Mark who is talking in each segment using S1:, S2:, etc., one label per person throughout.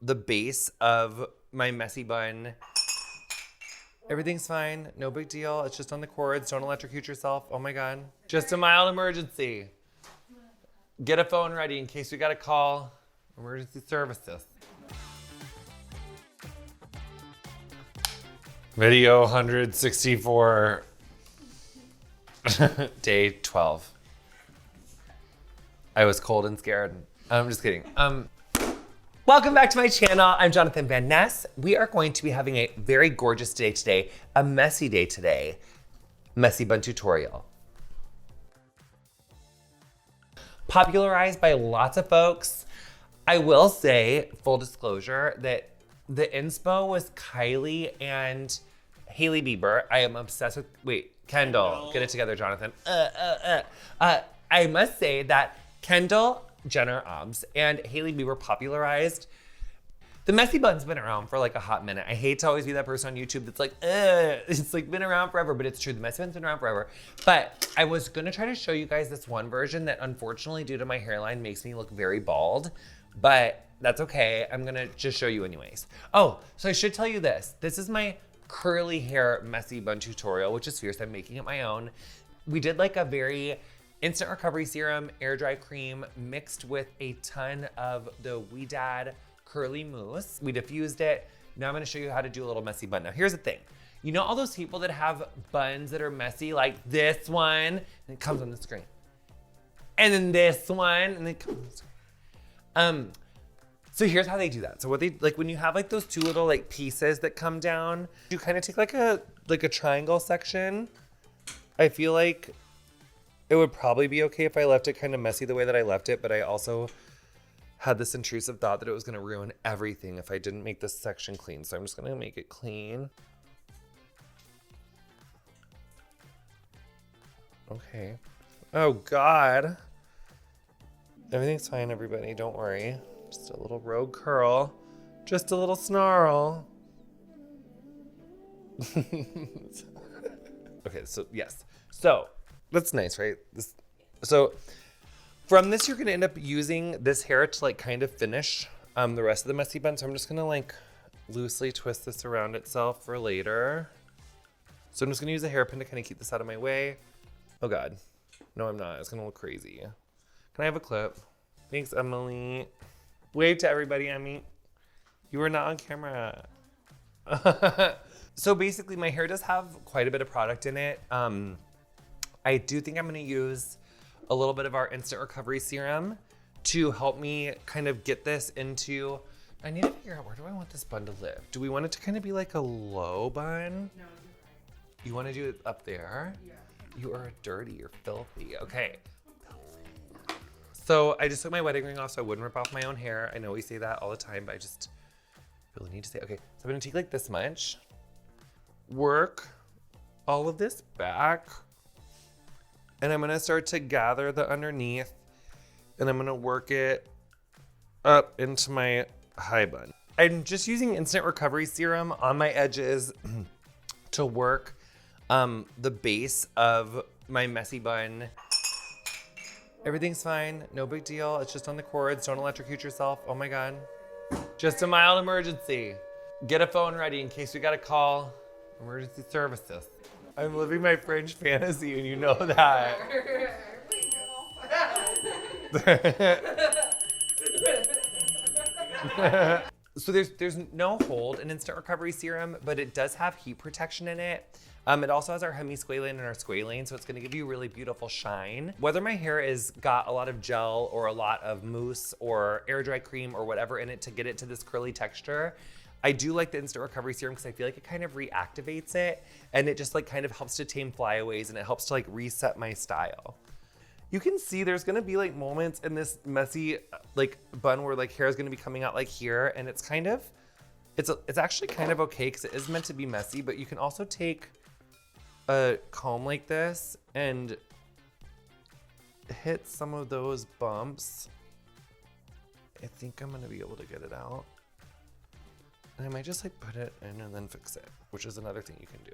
S1: the base of my messy bun. Everything's fine, no big deal. It's just on the cords. Don't electrocute yourself. Oh my God. Just a mild emergency. Get a phone ready in case we gotta call emergency services. Video 164, day 12. I was cold and scared. I'm just kidding. Welcome back to my channel. I'm Jonathan Van Ness. We are going to be having a very gorgeous day today, a messy day today, messy bun tutorial. Popularized by lots of folks. I will say, full disclosure, that the inspo was Kylie and Hailey Bieber. I am obsessed with, Kendall. Get it together, Jonathan. I must say that Kendall Jenner and Hailey Bieber popularized. The messy bun's been around for like a hot minute. I hate to always be that person on YouTube that's like, it's like been around forever, but it's true. The messy bun's been around forever. But I was gonna try to show you guys this one version that unfortunately, due to my hairline, makes me look very bald, but that's okay. I'm gonna just show you anyways. Oh, so I should tell you this. This is my curly hair messy bun tutorial, which is fierce. I'm making it my own. We did like a very instant recovery serum, air dry cream, mixed with a ton of the We Dad curly mousse. We diffused it. Now I'm gonna show you how to do a little messy bun. Now here's the thing. You know all those people that have buns that are messy, like this one, and it comes on the screen. And then this one, and then it comes on the screen. So here's how they do that. So what they, like when you have like those two little like pieces that come down, you kind of take like a triangle section. I feel like it would probably be okay if I left it kind of messy the way that I left it, but I also had this intrusive thought that it was gonna ruin everything if I didn't make this section clean. So I'm just gonna make it clean. Okay. Oh God. Everything's fine, everybody, don't worry. Just a little rogue curl, just a little snarl. Okay, so yes. So that's nice, right? So from this, you're gonna end up using this hair to like kind of finish the rest of the messy bun. So I'm just gonna like loosely twist this around itself for later. So I'm just gonna use a hairpin to kind of keep this out of my way. Oh God, no I'm not, it's gonna look crazy. Can I have a clip? Thanks, Emily. Wave to everybody, Emmy. You were not on camera. So basically my hair does have quite a bit of product in it. I do think I'm gonna use a little bit of our instant recovery serum to help me kind of get this into, I need to figure out where do I want this bun to live? Do we want it to kind of be like a low bun? No, you wanna do it up there? Yeah. You are dirty, you're filthy. Okay. So I just took my wedding ring off so I wouldn't rip off my own hair. I know we say that all the time, but I just really need to say, okay. So I'm gonna take like this much, work all of this back, and I'm gonna start to gather the underneath, and I'm gonna work it up into my high bun. I'm just using instant recovery serum on my edges to work the base of my messy bun. Everything's fine, no big deal. It's just on the cords. Don't electrocute yourself. Oh my God. Just a mild emergency. Get a phone ready in case we gotta call emergency services. I'm living my French fantasy and you know that. So there's no hold in instant recovery serum, but it does have heat protection in it. It also has our hemisqualane and our squalane, so it's gonna give you really beautiful shine. Whether my hair is got a lot of gel or a lot of mousse or air dry cream or whatever in it to get it to this curly texture, I do like the instant recovery serum because I feel like it kind of reactivates it and it just like kind of helps to tame flyaways and it helps to like reset my style. You can see there's gonna be like moments in this messy like bun where like hair is gonna be coming out like here, and it's kind of, it's actually kind of okay because it is meant to be messy, but you can also take a comb like this and hit some of those bumps. I think I'm gonna be able to get it out. And I might just like put it in and then fix it, which is another thing you can do.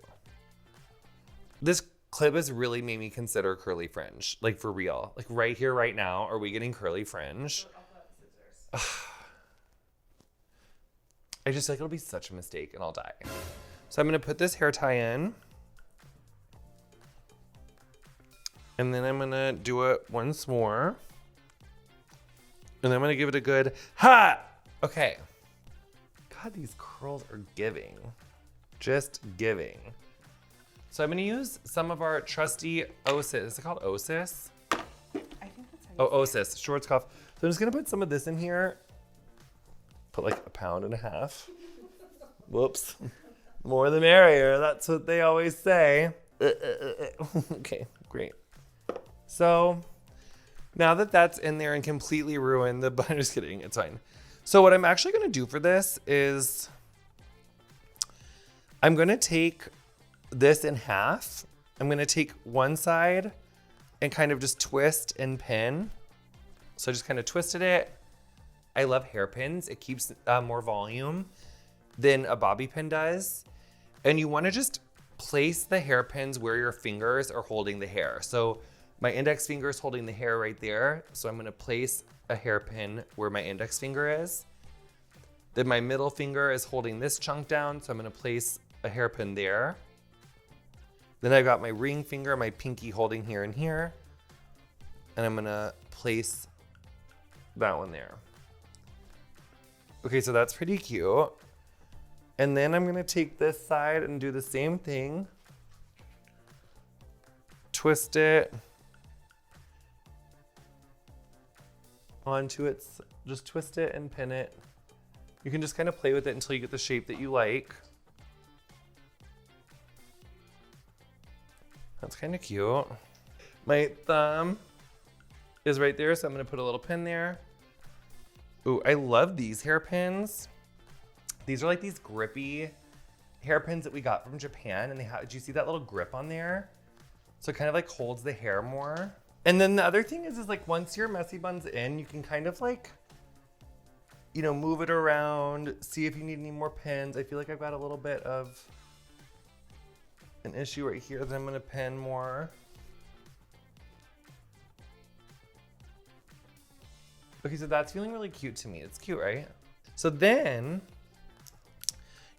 S1: This clip has really made me consider curly fringe, like for real. Like right here, right now, are we getting curly fringe? I just feel like it'll be such a mistake and I'll die. So I'm gonna put this hair tie in. And then I'm gonna do it once more. And then I'm gonna give it a good ha! Okay. God, these curls are giving. Just giving. So I'm gonna use some of our trusty Osis. Is it called Osis?
S2: I think that's how you say
S1: Osis, Schwarzkopf. So I'm just gonna put some of this in here. Put like 1.5 pounds. Whoops. More the merrier. That's what they always say. Okay, great. So now that that's in there and completely ruined the bun, just kidding, it's fine. So what I'm actually gonna do for this is I'm gonna take this in half. I'm gonna take one side and kind of just twist and pin. So I just kind of twisted it. I love hairpins. It keeps more volume than a bobby pin does. And you wanna just place the hairpins where your fingers are holding the hair. So my index finger is holding the hair right there. So I'm gonna place a hairpin where my index finger is. Then my middle finger is holding this chunk down. So I'm gonna place a hairpin there. Then I've got my ring finger, my pinky holding here and here. And I'm gonna place that one there. Okay, so that's pretty cute. And then I'm gonna take this side and do the same thing. Twist it onto it, just twist it and pin it. You can just kind of play with it until you get the shape that you like. That's kind of cute. My thumb is right there, so I'm gonna put a little pin there. Ooh, I love these hairpins. These are like these grippy hairpins that we got from Japan, and they have, did you see that little grip on there? So it kind of like holds the hair more. And then the other thing is like once your messy bun's in, you can kind of like, you know, move it around, see if you need any more pins. I feel like I've got a little bit of an issue right here that I'm gonna pin more. Okay, so that's feeling really cute to me. It's cute, right? So then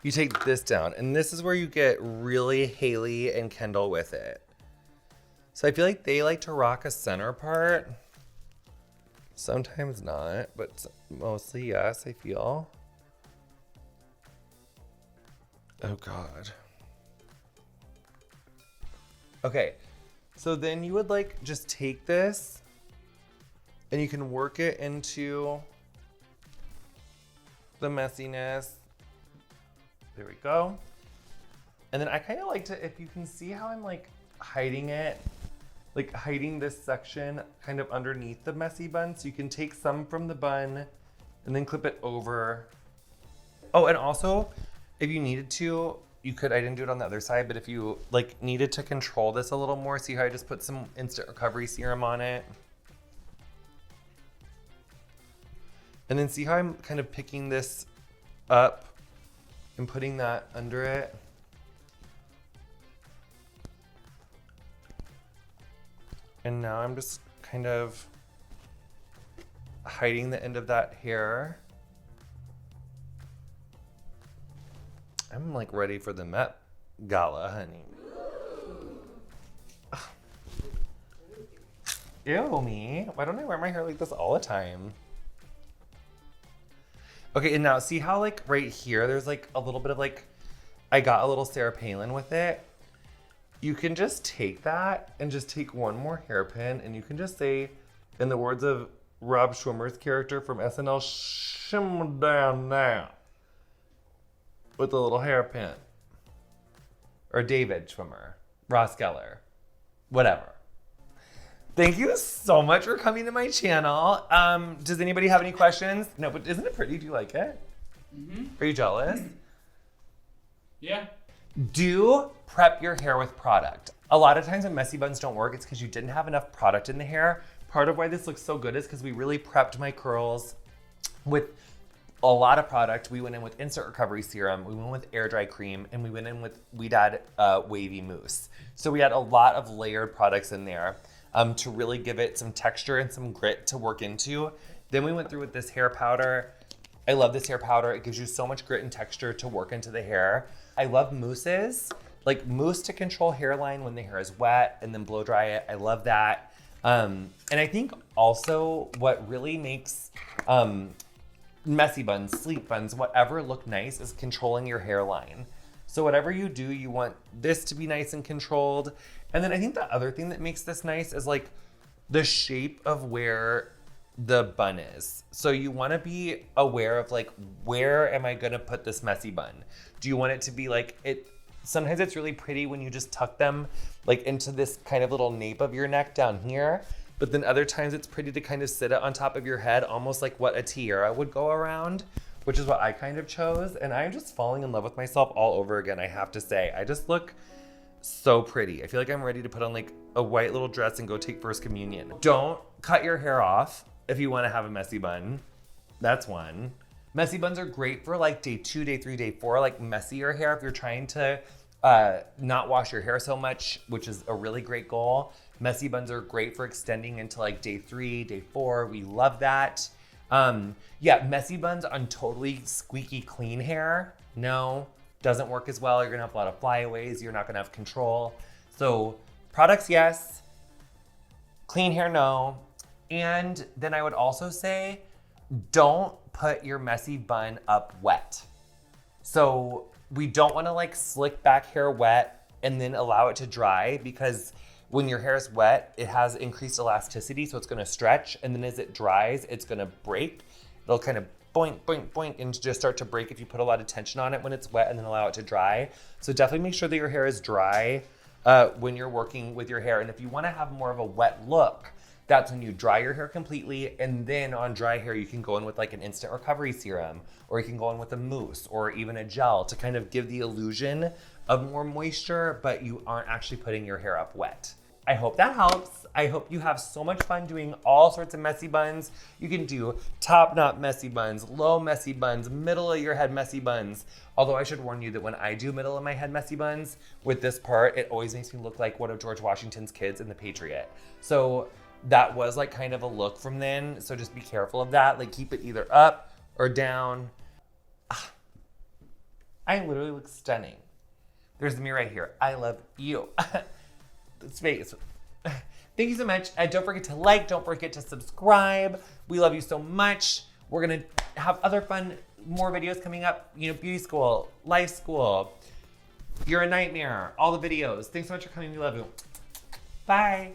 S1: you take this down, and this is where you get really Hailey and Kendall with it. So I feel like they like to rock a center part. Sometimes not, but mostly yes, I feel. Oh God. Okay, so then you would like just take this and you can work it into the messiness. There we go. And then I kind of like to, if you can see how I'm like hiding it, like hiding this section kind of underneath the messy bun. So you can take some from the bun and then clip it over. Oh, and also if you needed to, you could, I didn't do it on the other side, but if you like needed to control this a little more, see how I just put some instant recovery serum on it? And then see how I'm kind of picking this up and putting that under it? And now I'm just kind of hiding the end of that hair. I'm like ready for the Met Gala, honey. Ew, me. Why don't I wear my hair like this all the time? Okay, and now see how like right here, there's like a little bit of like, I got a little Sarah Palin with it. You can just take that and just take one more hairpin and you can just say, in the words of Rob Schwimmer's character from SNL, shim down now. With a little hairpin. Or David Schwimmer, Ross Geller, whatever. Thank you so much for coming to my channel. Does anybody have any questions? No, but isn't it pretty? Do you like it? Mm-hmm. Are you jealous?
S3: Yeah.
S1: Do prep your hair with product. A lot of times when messy buns don't work, it's because you didn't have enough product in the hair. Part of why this looks so good is because we really prepped my curls with a lot of product. We went in with instant recovery serum, we went with air dry cream, and we went in with Weed Ad wavy mousse. So we had a lot of layered products in there to really give it some texture and some grit to work into. Then we went through with this hair powder. I love this hair powder. It gives you so much grit and texture to work into the hair. I love mousses, like mousse to control hairline when the hair is wet and then blow dry it. I love that. And I think also what really makes messy buns, sleek buns, whatever look nice is controlling your hairline. So whatever you do, you want this to be nice and controlled. And then I think the other thing that makes this nice is like the shape of where the bun is. So you want to be aware of like, where am I going to put this messy bun? Do you want it to be like it? Sometimes it's really pretty when you just tuck them like into this kind of little nape of your neck down here. But then other times it's pretty to kind of sit it on top of your head, almost like what a tiara would go around, which is what I kind of chose. And I'm just falling in love with myself all over again, I have to say. I just look so pretty. I feel like I'm ready to put on like a white little dress and go take first communion. Don't cut your hair off if you want to have a messy bun. That's one. Messy buns are great for like day 2, day 3, day 4, like messier hair if you're trying to not wash your hair so much, which is a really great goal. Messy buns are great for extending into like day 3, day 4. We love that. Yeah, messy buns on totally squeaky clean hair, no, doesn't work as well. You're gonna have a lot of flyaways. You're not gonna have control. So products, yes. Clean hair, no. And then I would also say, don't put your messy bun up wet. So we don't want to like slick back hair wet and then allow it to dry, because when your hair is wet, it has increased elasticity, so it's going to stretch. And then as it dries, it's going to break. It'll kind of boink, boink, boink, and just start to break if you put a lot of tension on it when it's wet and then allow it to dry. So definitely make sure that your hair is dry when you're working with your hair. And if you want to have more of a wet look, that's when you dry your hair completely, and then on dry hair, you can go in with like an instant recovery serum, or you can go in with a mousse or even a gel to kind of give the illusion of more moisture, but you aren't actually putting your hair up wet. I hope that helps. I hope you have so much fun doing all sorts of messy buns. You can do top knot messy buns, low messy buns, middle of your head messy buns. Although I should warn you that when I do middle of my head messy buns with this part, it always makes me look like one of George Washington's kids in The Patriot. So that was like kind of a look from then. So just be careful of that. Like keep it either up or down. I literally look stunning. There's me right here. I love you. This face. Thank you so much. Don't forget to like, don't forget to subscribe. We love you so much. We're gonna have other fun, more videos coming up. You know, beauty school, life school, You're a Nightmare, all the videos. Thanks so much for coming. We love you. Bye.